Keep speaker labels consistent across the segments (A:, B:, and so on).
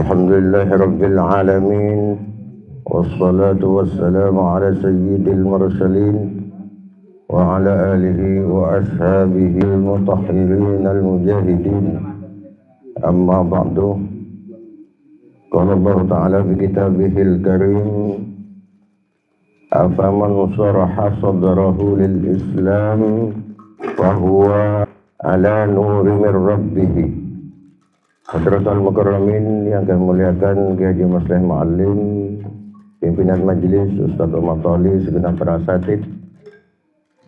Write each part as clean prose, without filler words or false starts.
A: Alhamdulillah Rabbil Alamin, wassalatu wassalamu ala sayyidil mursalin wa ala alihi wa ashabihi al-mutahhirin al-mujahidin. Amma ba'du. Qala Allah Ta'ala fi kitabihil karim, afaman sharaha sadrahu lil Islam wa huwa ala nuri min rabbih. Hadratul Mukarramin yang kami muliakan, Kiai Haji Masleh Ma'alim, pimpinan majelis, Ustaz Umar Tali, segenap para asatid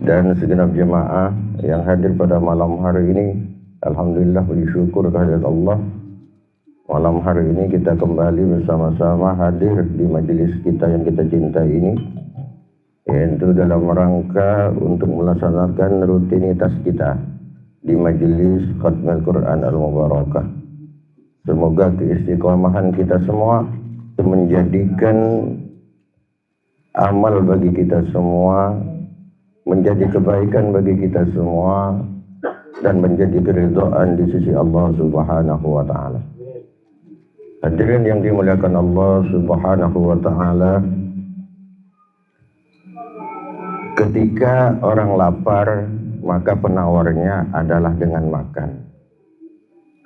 A: dan segenap jemaah yang hadir pada malam hari ini. Alhamdulillah, puji syukur kehadirat Allah. Malam hari ini kita kembali bersama-sama hadir di majelis kita yang kita cintai ini, yaitu dalam rangka untuk melaksanakan rutinitas kita di majelis Khatmul Quran Al-Mubarakah. Semoga keistiqomahan kita semua menjadikan amal bagi kita semua, menjadi kebaikan bagi kita semua, dan menjadi keridhaan di sisi Allah Subhanahu wa Ta'ala. Hadirin yang dimuliakan Allah Subhanahu wa Ta'ala, ketika orang lapar, maka penawarnya adalah dengan makan.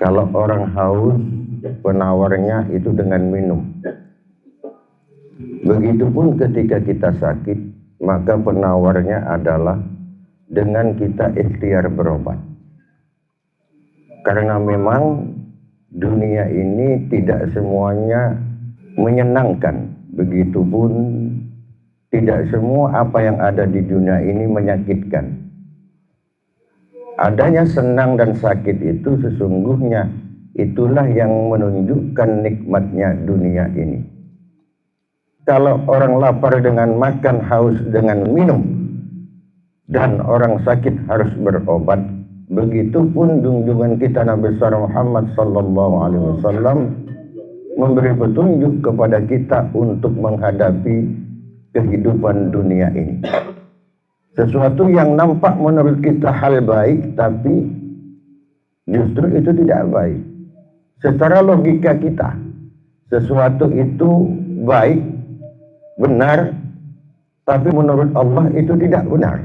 A: Kalau orang haus, penawarnya itu dengan minum. Begitupun ketika kita sakit, maka penawarnya adalah dengan kita ikhtiar berobat. Karena memang dunia ini tidak semuanya menyenangkan. Begitupun tidak semua apa yang ada di dunia ini menyakitkan. Adanya senang dan sakit itu sesungguhnya itulah yang menunjukkan nikmatnya dunia ini. Kalau orang lapar dengan makan, haus dengan minum, dan orang sakit harus berobat, begitupun junjungan kita Nabi besar Muhammad sallallahu alaihi wasallam memberi petunjuk kepada kita untuk menghadapi kehidupan dunia ini. Sesuatu yang nampak menurut kita hal baik, tapi justru itu tidak baik. Secara logika kita, sesuatu itu baik, benar, tapi menurut Allah itu tidak benar.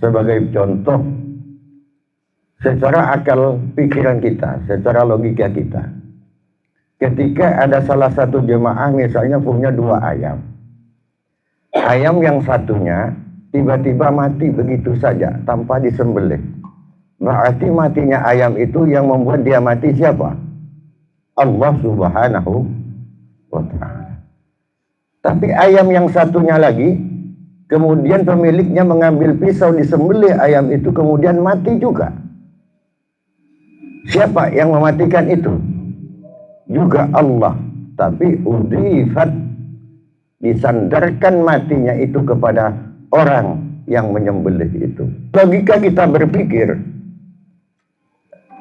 A: Sebagai contoh, secara akal pikiran kita, secara logika kita, ketika ada salah satu jemaah misalnya punya 2 ayam. Ayam yang satunya tiba-tiba mati begitu saja tanpa disembelih. Berarti matinya ayam itu yang membuat dia mati siapa? Allah Subhanahu wa Ta'ala. Tapi ayam yang satunya lagi, kemudian pemiliknya mengambil pisau disembelih ayam itu, kemudian mati juga. Siapa yang mematikan itu? Juga Allah. Tapi udhifat, disandarkan matinya itu kepada orang yang menyembelih itu. Logika kita berpikir,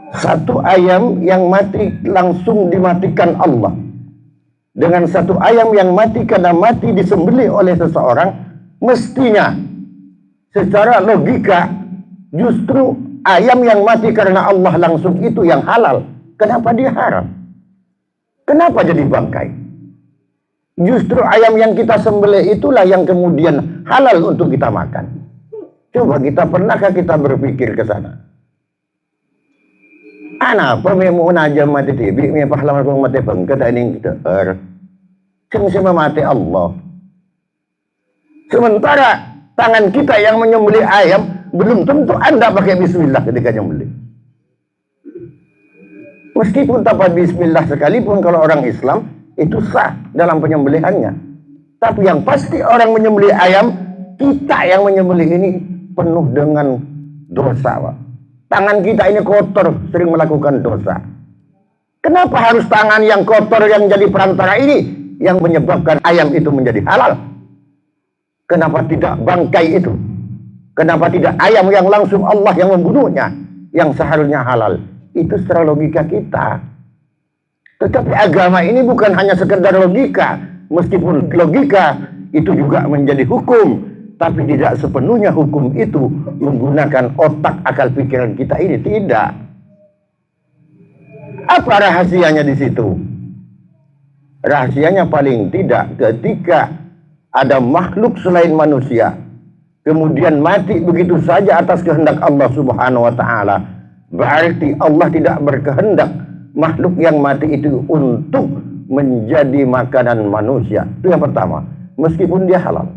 A: satu ayam yang mati langsung dimatikan Allah, dengan satu ayam yang mati karena mati disembelih oleh seseorang, mestinya secara logika justru ayam yang mati karena Allah langsung itu yang halal. Kenapa dia haram? Kenapa jadi bangkai? Justru ayam yang kita sembelih itulah yang kemudian halal untuk kita makan. Coba pernahkah kita berpikir ke sana? Apa mau najam mati tibi, me pahlawan kong mati bangka ini kita sama mati Allah. Sementara tangan kita yang menyembelih ayam belum tentu Anda pakai bismillah ketika menyembelih. Meskipun tanpa bismillah sekalipun kalau orang Islam itu sah dalam penyembelihannya. Tapi yang pasti orang menyembelih ayam, kita yang menyembelih ini penuh dengan dosa, Pak. Tangan kita ini kotor, sering melakukan dosa. Kenapa harus tangan yang kotor yang jadi perantara ini yang menyebabkan ayam itu menjadi halal? Kenapa tidak bangkai itu? Kenapa tidak ayam yang langsung Allah yang membunuhnya, yang seharusnya halal? Itu secara logika kita. Tetapi agama ini bukan hanya sekedar logika. Meskipun logika itu juga menjadi hukum, tapi tidak sepenuhnya hukum itu menggunakan otak akal pikiran kita ini. Tidak. Apa rahasianya di situ? Rahasianya paling tidak ketika ada makhluk selain manusia kemudian mati begitu saja atas kehendak Allah Subhanahu wa taala, berarti Allah tidak berkehendak makhluk yang mati itu untuk menjadi makanan manusia. Itu yang pertama, meskipun dia halal.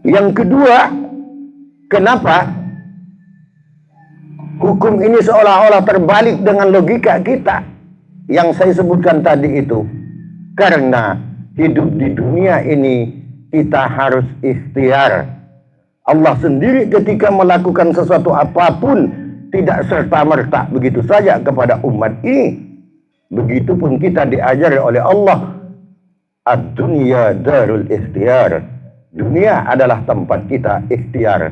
A: Yang kedua, kenapa hukum ini seolah-olah terbalik dengan logika kita yang saya sebutkan tadi itu? Karena hidup di dunia ini kita harus ikhtiar. Allah sendiri ketika melakukan sesuatu apapun tidak serta-merta begitu saja kepada umat ini. Begitupun kita diajari oleh Allah, ad-dunya darul ikhtiar. Dunia adalah tempat kita ikhtiar.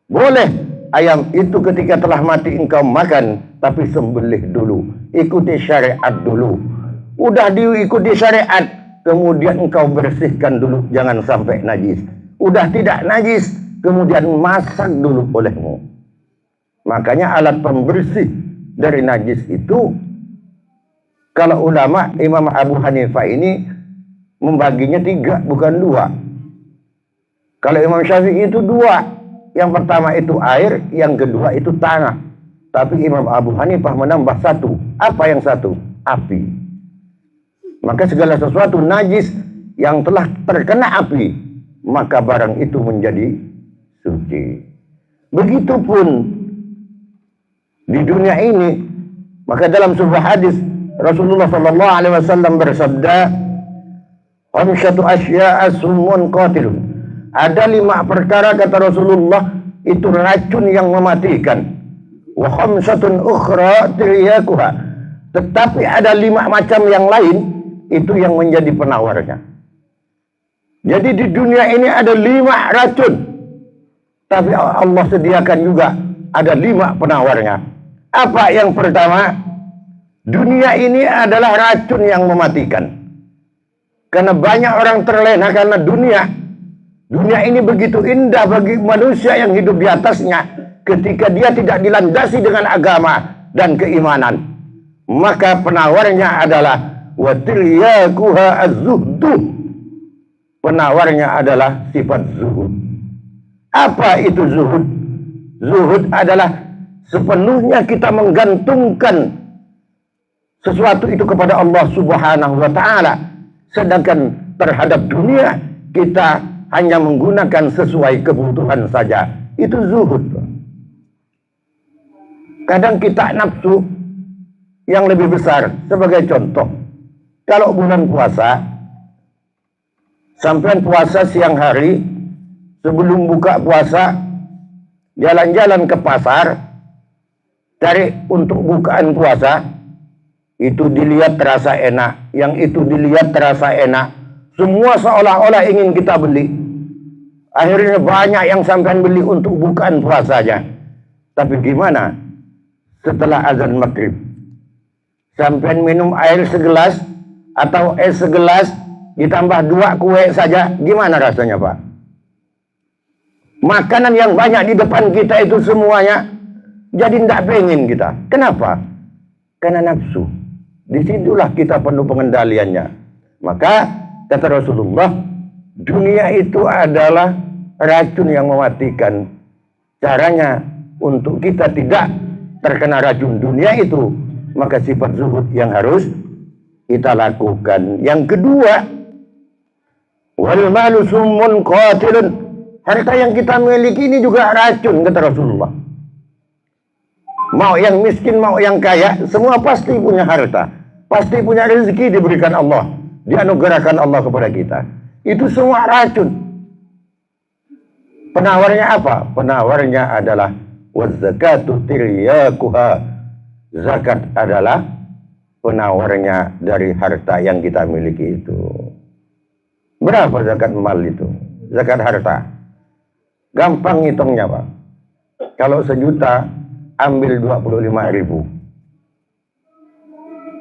A: Boleh ayam itu ketika telah mati engkau makan, tapi sembelih dulu, ikuti syariat dulu. Udah diikuti syariat, kemudian engkau bersihkan dulu, jangan sampai najis. Udah tidak najis, kemudian masak dulu olehmu. Makanya alat pembersih dari najis itu, kalau ulama Imam Abu Hanifah ini membaginya 3, bukan 2. Kalau Imam Syafi'i itu 2. Yang pertama itu air, yang kedua itu tanah. Tapi Imam Abu Hanifah menambah 1. Apa yang 1? Api. Maka segala sesuatu najis yang telah terkena api, maka barang itu menjadi suci. Begitupun di dunia ini. Maka dalam sebuah hadis Rasulullah SAW bersabda, "Khamsatu asya'a summun qatilun." Ada 5 perkara kata Rasulullah itu racun yang mematikan. Wa khamsatun ukhra tiryakuha. Tetapi ada 5 macam yang lain itu yang menjadi penawarnya. Jadi di dunia ini ada 5 racun, tapi Allah sediakan juga ada 5 penawarnya. Apa yang pertama? Dunia ini adalah racun yang mematikan. Karena banyak orang terlena karena dunia. Dunia ini begitu indah bagi manusia yang hidup di atasnya ketika dia tidak dilandasi dengan agama dan keimanan. Maka penawarnya adalah watilyakuha az-zuhdu. Penawarnya adalah sifat zuhud. Apa itu zuhud? Zuhud adalah sepenuhnya kita menggantungkan sesuatu itu kepada Allah Subhanahu wa taala. Sedangkan terhadap dunia kita hanya menggunakan sesuai kebutuhan saja. Itu zuhud. Kadang kita nafsu yang lebih besar. Sebagai contoh, kalau bulan puasa, sampai puasa siang hari, sebelum buka puasa, jalan-jalan ke pasar, cari untuk bukaan puasa, itu dilihat terasa enak, yang itu dilihat terasa enak, semua seolah-olah ingin kita beli. Akhirnya banyak yang sampai beli untuk bukaan puasanya. Tapi gimana setelah azan maghrib? Sampai minum air segelas atau es segelas ditambah 2 kue saja, gimana rasanya Pak? Makanan yang banyak di depan kita itu semuanya jadi tidak pengen kita. Kenapa? Karena nafsu. Disitulah kita penuh pengendaliannya. Maka kata Rasulullah, dunia itu adalah racun yang mematikan. Caranya untuk kita tidak terkena racun dunia itu, maka sifat zuhud yang harus kita lakukan. Yang kedua, wal malu summun qatilun. Harta yang kita miliki ini juga racun kata Rasulullah. Mau yang miskin, mau yang kaya, semua pasti punya harta, pasti punya rezeki diberikan Allah, dianugerahkan Allah kepada kita. Itu semua racun. Penawarnya apa? Penawarnya adalah wazakatu tiryakuha. Zakat adalah penawarnya dari harta yang kita miliki itu. Berapa zakat mal itu? Zakat harta. Gampang hitungnya Pak. Kalau 1 juta ambil 25.000.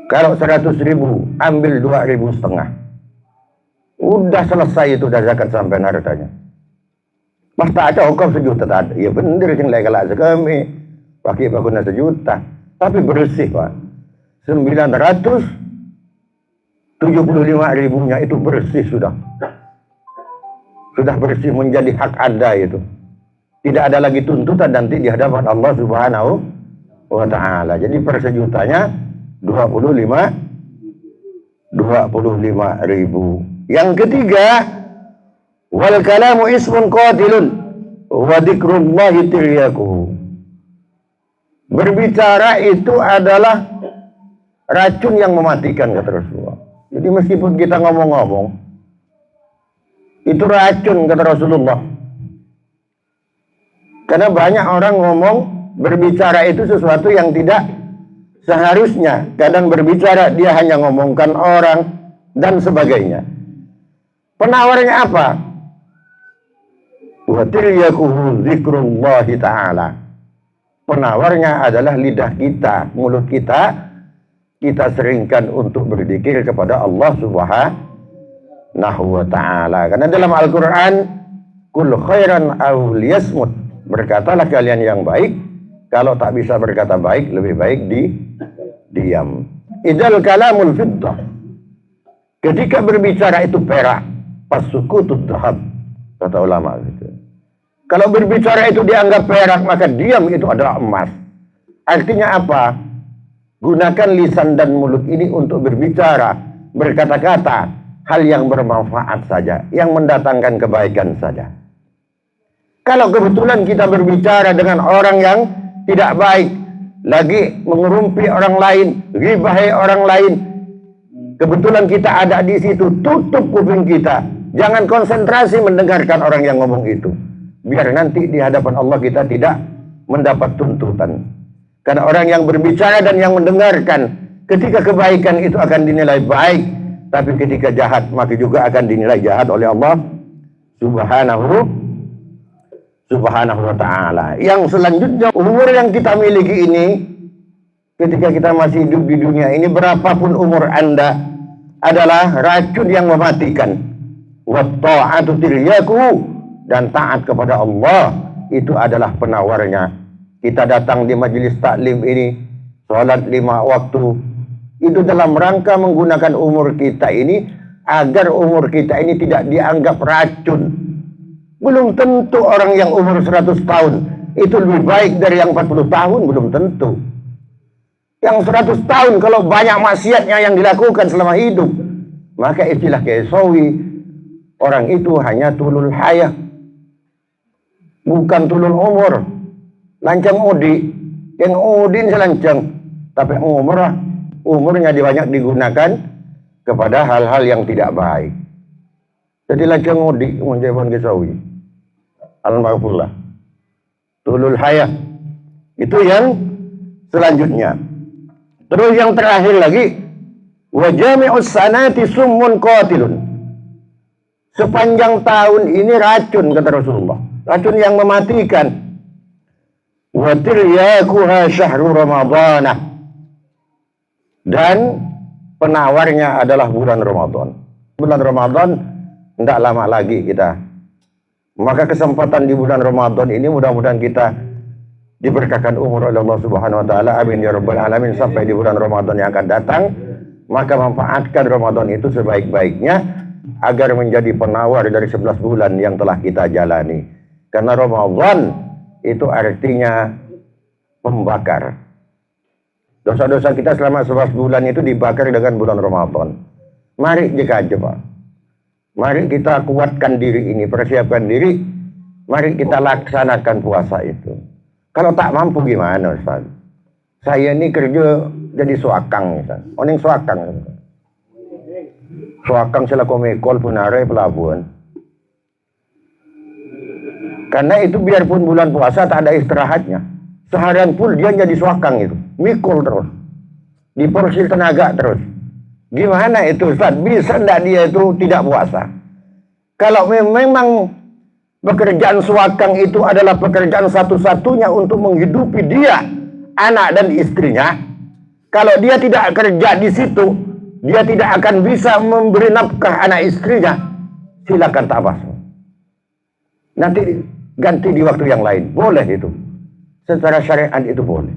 A: Kalau 100.000 ambil 2.500. Udah selesai itu dah zakat sampai hartanya. Mas tak ada hukum 1 juta tadi. Ya bener sing legal kami. Pakai bakuna 1 juta. Tapi bersih Pak. 900 75.000-nya itu bersih sudah bersih, menjadi hak Anda itu. Tidak ada lagi tuntutan nanti di hadapan Allah Subhanahu wa ta'ala. Jadi per sejutanya 25.000. Yang ketiga, wal kalamu ismun qatilun wa dzikrullahi tiryakuhu. Berbicara itu adalah racun yang mematikan, kata Rasulullah. Jadi meskipun kita ngomong-ngomong, itu racun, kata Rasulullah. Karena banyak orang ngomong, berbicara itu sesuatu yang tidak seharusnya. Kadang berbicara dia hanya ngomongkan orang dan sebagainya. Penawarnya apa? Wa tiryakuhu dzikrullahi ta'ala. Penawarnya adalah lidah kita, mulut kita seringkan untuk berzikir kepada Allah Subhanahu wa ta'ala. Karena dalam Al-Quran, kul khairan aw liyasmut, berkatalah kalian yang baik. Kalau tak bisa berkata baik, lebih baik diam. Idzal kalamul fiddah, ketika berbicara itu perak, pasukutud dhahab, kata ulama gitu. Kalau berbicara itu dianggap perak, maka diam itu adalah emas. Artinya apa? Gunakan lisan dan mulut ini untuk berbicara, berkata-kata, hal yang bermanfaat saja, yang mendatangkan kebaikan saja. Kalau kebetulan kita berbicara dengan orang yang tidak baik, lagi mengerumpi orang lain, ghibahi orang lain, kebetulan kita ada di situ, tutup kuping kita. Jangan konsentrasi mendengarkan orang yang ngomong itu. Biar nanti di hadapan Allah kita tidak mendapat tuntutan. Karena orang yang berbicara dan yang mendengarkan, ketika kebaikan itu akan dinilai baik, tapi ketika jahat maka juga akan dinilai jahat oleh Allah Subhanahu wa ta'ala. Yang selanjutnya, umur yang kita miliki ini, ketika kita masih hidup di dunia ini, berapapun umur Anda, adalah racun yang mematikan. Wa ta'atu tiryakuhu, dan taat kepada Allah itu adalah penawarnya. Kita datang di majelis taklim ini, sholat 5 waktu, itu dalam rangka menggunakan umur kita ini agar umur kita ini tidak dianggap racun. Belum tentu orang yang umur 100 tahun itu lebih baik dari yang 40 tahun, belum tentu. Yang 100 tahun kalau banyak maksiatnya yang dilakukan selama hidup, maka istilah Kesawi, orang itu hanya tulul hayah, bukan tulul umur. Lancang udi, yang udin selancang, tapi umurnya banyak digunakan kepada hal-hal yang tidak baik. Jadi lancang udi menjadi Kesawi almarhumlah tulul hayah. Itu yang selanjutnya. Terus yang terakhir lagi, wa jami'us sanati summun qatilun. Sepanjang tahun ini racun, kata Rasulullah. Racun yang mematikan. Wa tiryakuha syahru ramadhanah. Dan penawarnya adalah bulan Ramadan. Bulan Ramadan tidak lama lagi kita. Maka kesempatan di bulan Ramadan ini mudah-mudahan kita diberkahkan umur oleh Allah Subhanahu wa ta'ala. Amin ya rabbal alamin. Sampai di bulan Ramadan yang akan datang, maka manfaatkan Ramadan itu sebaik-baiknya agar menjadi penawar dari 11 bulan yang telah kita jalani. Karena Ramadan itu artinya pembakar. Dosa-dosa kita selama 11 bulan itu dibakar dengan bulan Ramadan. Mari dikaji, Pak. Mari kita kuatkan diri ini, persiapkan diri. Mari kita laksanakan puasa itu. Kalau tak mampu gimana, Ustaz? Saya ini kerja jadi suakang, Ustaz. Oning suakang. Suakang selaku mekol punarai pelabuhan. Karena itu biarpun bulan puasa tak ada istirahatnya. Seharian pun dia jadi suakang itu. Mikul terus. Diporsi tenaga terus. Gimana itu, Ustaz? Bisa enggak dia itu tidak puasa? Kalau memang pekerjaan suakang itu adalah pekerjaan satu-satunya untuk menghidupi dia, anak dan istrinya, kalau dia tidak kerja di situ, dia tidak akan bisa memberi nafkah anak istrinya. Silakan tabas. Nanti ganti di waktu yang lain. Boleh itu. Secara syariat itu boleh.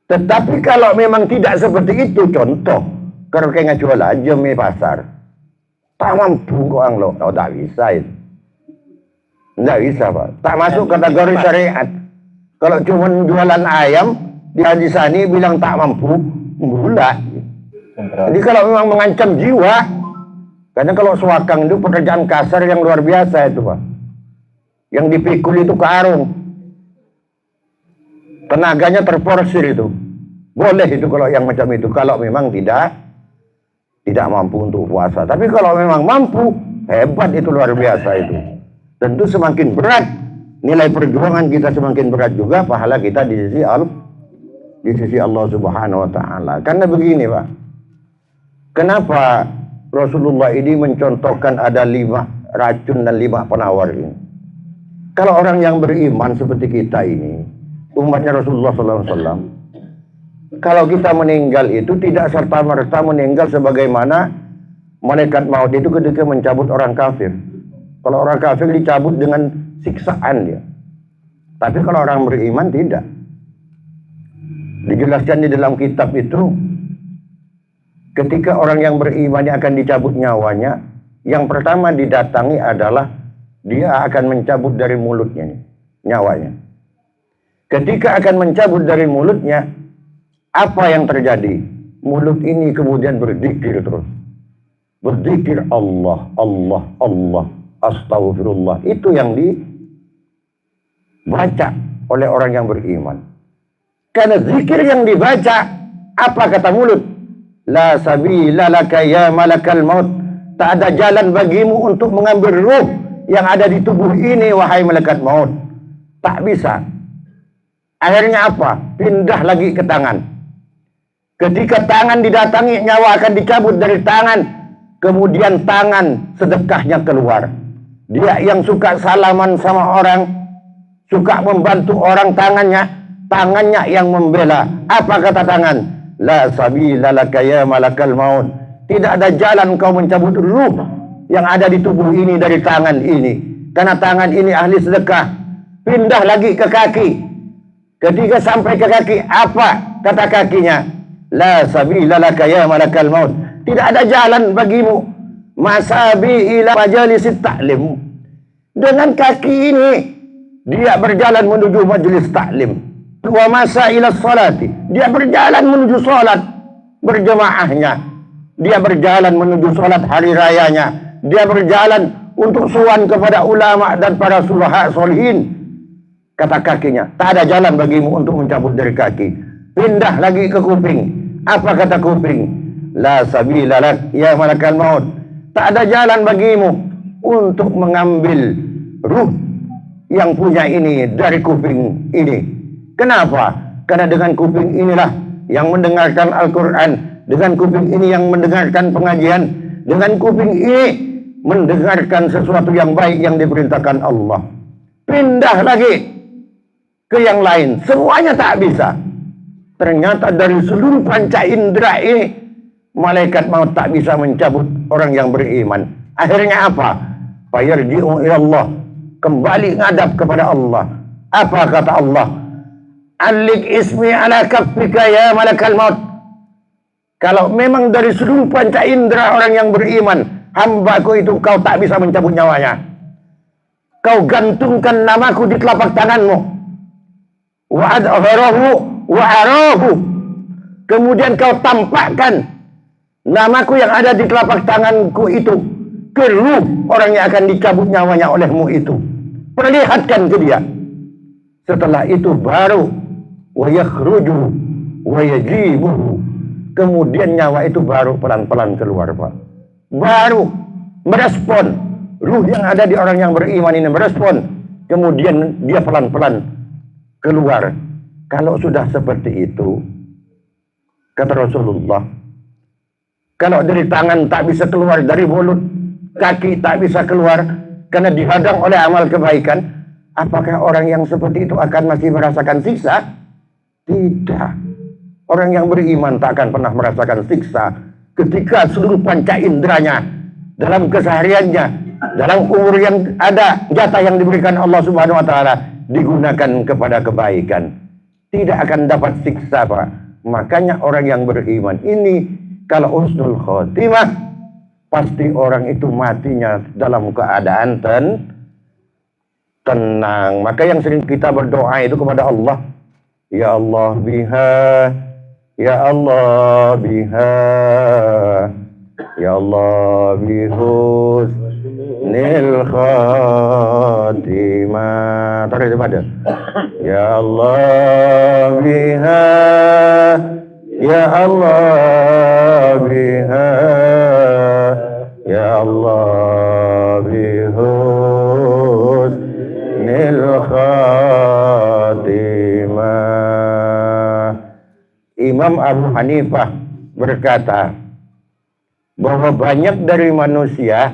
A: Tetapi kalau memang tidak seperti itu, contoh, Kalau kayak jual aja di pasar. Tak mampu kok lo. Oh, tak bisa itu. Tidak bisa, Pak. Tak masuk kategori syariat. Kalau cuma jualan ayam di Haji Sani bilang tak mampu, bulat. Jadi kalau memang mengancam jiwa, karena kalau swakang itu pekerjaan kasar yang luar biasa itu, Pak. Yang dipikul itu karung. Tenaganya terporsir itu. Boleh itu kalau yang macam itu. Kalau memang tidak mampu untuk puasa. Tapi kalau memang mampu, hebat itu, luar biasa itu. Tentu semakin berat nilai perjuangan kita, semakin berat juga pahala kita di sisi Allah Subhanahu wa taala. Karena begini, Pak. Kenapa Rasulullah ini mencontohkan ada 5 racun dan 5 penawar ini? Kalau orang yang beriman seperti kita ini, umatnya Rasulullah SAW, kalau kita meninggal itu tidak serta-merta meninggal sebagaimana malaikat maut itu ketika mencabut orang kafir. Kalau orang kafir dicabut dengan siksaan dia. Tapi kalau orang beriman tidak. Dijelaskan di dalam kitab itu, ketika orang yang beriman akan dicabut nyawanya, yang pertama didatangi adalah dia akan mencabut dari mulutnya nyawanya. Ketika akan mencabut dari mulutnya, apa yang terjadi? Mulut ini kemudian berzikir terus. Berzikir Allah, Allah, Allah, astagfirullah. Itu yang dibaca oleh orang yang beriman. Karena zikir yang dibaca, apa kata mulut? La sabila laka ya malakal maut. Tak ada jalan bagimu untuk mengambil ruh yang ada di tubuh ini, wahai malaikat maut. Tak bisa. Akhirnya apa? Pindah lagi ke tangan. Ketika tangan didatangi, nyawa akan dicabut dari tangan. Kemudian tangan sedekahnya keluar. Dia yang suka salaman sama orang, suka membantu orang, tangannya yang membela. Apa kata tangan? La sabila laka ya malakal maut. Tidak ada jalan kau mencabut ruh yang ada di tubuh ini dari tangan ini. Karena tangan ini ahli sedekah. Pindah lagi ke kaki. Ketika sampai ke kaki, apa kata kakinya? La sabila laka ya malakal maut. Tidak ada jalan bagimu masabi ila majalisit ta'lim. Dengan kaki ini dia berjalan menuju majelis taklim. Wa masa ila salati. Dia berjalan menuju salat berjemaahnya. Dia berjalan menuju salat hari rayanya. Dia berjalan untuk sowan kepada ulama dan para sulaha solihin. Kata kakinya, tak ada jalan bagimu untuk mencabut dari kaki. Pindah lagi ke kuping. Apa kata kuping? La sabila lak ya malakal maut. Tak ada jalan bagimu untuk mengambil ruh yang punya ini dari kuping ini. Kenapa? Karena dengan kuping inilah yang mendengarkan Al-Quran. Dengan kuping ini yang mendengarkan pengajian. Dengan kuping ini mendengarkan sesuatu yang baik yang diperintahkan Allah. Pindah lagi ke yang lain. Semuanya tak bisa. Ternyata dari seluruh panca indera ini, malaikat maut tak bisa mencabut orang yang beriman. Akhirnya apa? Fayarji'u ila Allah. Kembali ngadap kepada Allah. Apa kata Allah? Alik ismi ala kaffika ya malakal maut. Kalau memang dari seluruh panca indera orang yang beriman, hambaku itu kau tak bisa mencabut nyawanya. Kau gantungkan namaku di telapak tanganmu. Wa adharahu wa arahu. Kemudian kau tampakkan namaku yang ada di telapak tanganku itu ke ruh orang yang akan dicabut nyawanya olehmu itu. Perlihatkan ke dia. Setelah itu baru wa yakhruju wa yajibuhu. Kemudian nyawa itu baru pelan-pelan keluar, Pak. Baru merespon. Ruh yang ada di orang yang beriman ini merespon. Kemudian dia pelan-pelan keluar. Kalau sudah seperti itu, kata Rasulullah, kalau dari tangan tak bisa keluar, dari mulut, kaki tak bisa keluar, karena dihadang oleh amal kebaikan, apakah orang yang seperti itu akan masih merasakan siksa? Tidak. Orang yang beriman tak akan pernah merasakan siksa ketika seluruh panca inderanya dalam kesehariannya, dalam umur yang ada, jatah yang diberikan Allah Subhanahu wa taala digunakan kepada kebaikan. Tidak akan dapat siksa, Pak. Makanya orang yang beriman ini Kalau husnul khotimah, pasti orang itu matinya dalam keadaan tenang. Maka yang sering kita berdoa itu kepada Allah, ya Allah biha, ya Allah biha, ya Allah bihusnil khatimah. Terus pada ya Allah biha, ya Allah biha, ya Allah bihusnil khatimah. Imam Abu Hanifah berkata bahwa banyak dari manusia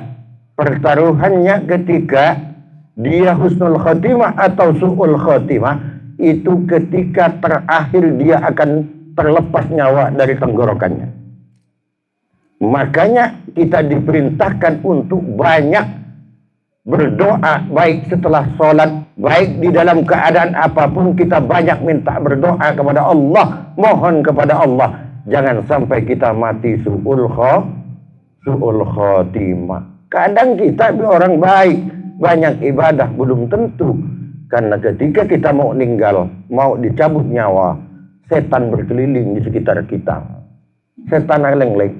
A: pertaruhannya ketika dia husnul khotimah atau su'ul khotimah itu ketika terakhir dia akan terlepas nyawa dari tenggorokannya. Makanya kita diperintahkan untuk banyak berdoa, baik setelah sholat, baik di dalam keadaan apapun, kita banyak minta berdoa kepada Allah, mohon kepada Allah. Jangan sampai kita mati su'ul khotimah. Kadang kita orang baik, banyak ibadah, belum tentu. Karena ketika kita mau meninggal, mau dicabut nyawa, setan berkeliling di sekitar kita. Setan lengleng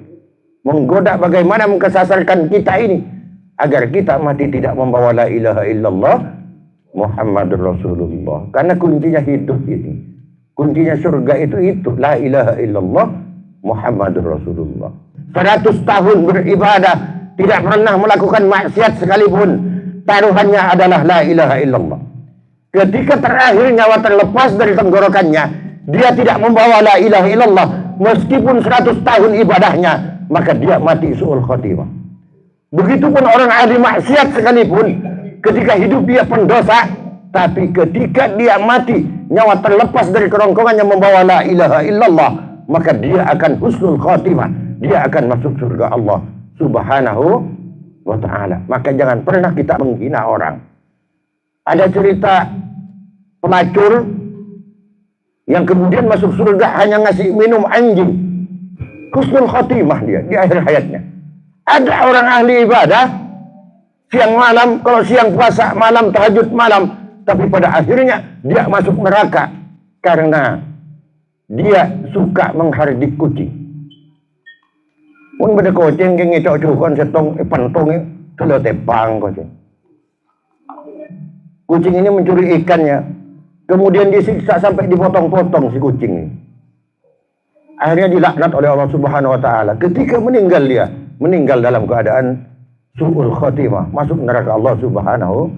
A: menggoda bagaimana mengkesasarkan kita ini agar kita mati tidak membawa la ilaha illallah Muhammadur Rasulullah. Karena kuncinya hidup ini, kuncinya surga itu la ilaha illallah Muhammadur Rasulullah. 100 tahun beribadah tidak pernah melakukan maksiat sekalipun, taruhannya adalah la ilaha illallah. Ketika terakhir nyawa terlepas dari tenggorokannya, dia tidak membawa la ilaha illallah meskipun 100 tahun ibadahnya, maka dia mati su'ul khotimah. Begitupun orang ahli maksiat sekalipun, ketika hidup dia pendosa, tapi ketika dia mati, nyawa terlepas dari kerongkongannya membawa la ilaha illallah, maka dia akan husnul khotimah, dia akan masuk surga Allah subhanahu wa ta'ala. Maka jangan pernah kita menghina orang. Ada cerita pelacur yang kemudian masuk surga hanya ngasih minum anjing. Husnul khotimah dia di akhir hayatnya. Ada orang ahli ibadah siang malam, kalau siang puasa, malam tahajud malam, tapi pada akhirnya dia masuk neraka karena dia suka menghardik kucing. Mun beda kucing keng ngecok-cokon setong pentong telo tepang kucing. Kucing ini mencuri ikannya, kemudian disiksa sampai dipotong-potong si kucing ini. Akhirnya dilaknat oleh Allah Subhanahu wa taala. Ketika meninggal, dia meninggal dalam keadaan su'ul khotimah, masuk neraka Allah Subhanahu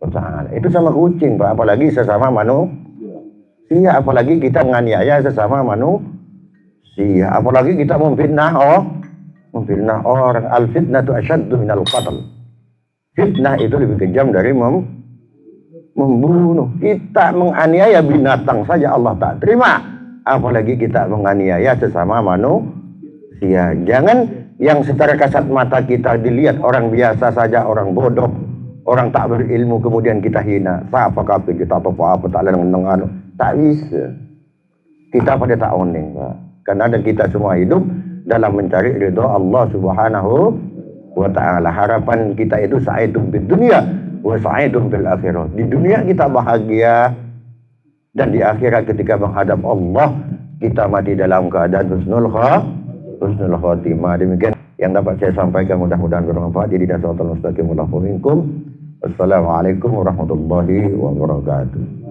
A: wa taala. Itu sama kucing, Pak, apalagi sesama manusia, apalagi kita menganiaya sesama manusia, apalagi kita memfitnah orang. Al fitnatu asyaddu minal qatl. Fitnah itu lebih kejam dari membunuh. Kita menganiaya binatang saja Allah tak terima, apalagi kita menganiaya sesama manusia. Jangan yang secara kasat mata kita dilihat orang biasa saja, orang bodoh, orang tak berilmu, kemudian kita hina. Siapa kata kita apa tak lengan, tak bisa. Kita pada tak oneng, Pak. Karena ada kita semua hidup dalam mencari ridho Allah Subhanahu wa ta'ala. Harapan kita itu sa'idun fid dunya wa sa'idun fil akhirah. Di dunia kita bahagia, dan di akhirat ketika menghadap Allah kita mati dalam keadaan husnul khotimah. Demikian yang dapat saya sampaikan, mudah-mudahan bermanfaat. Jadi dan sallallahu alaihi wasallam. Wassalamualaikum warahmatullahi wabarakatuh.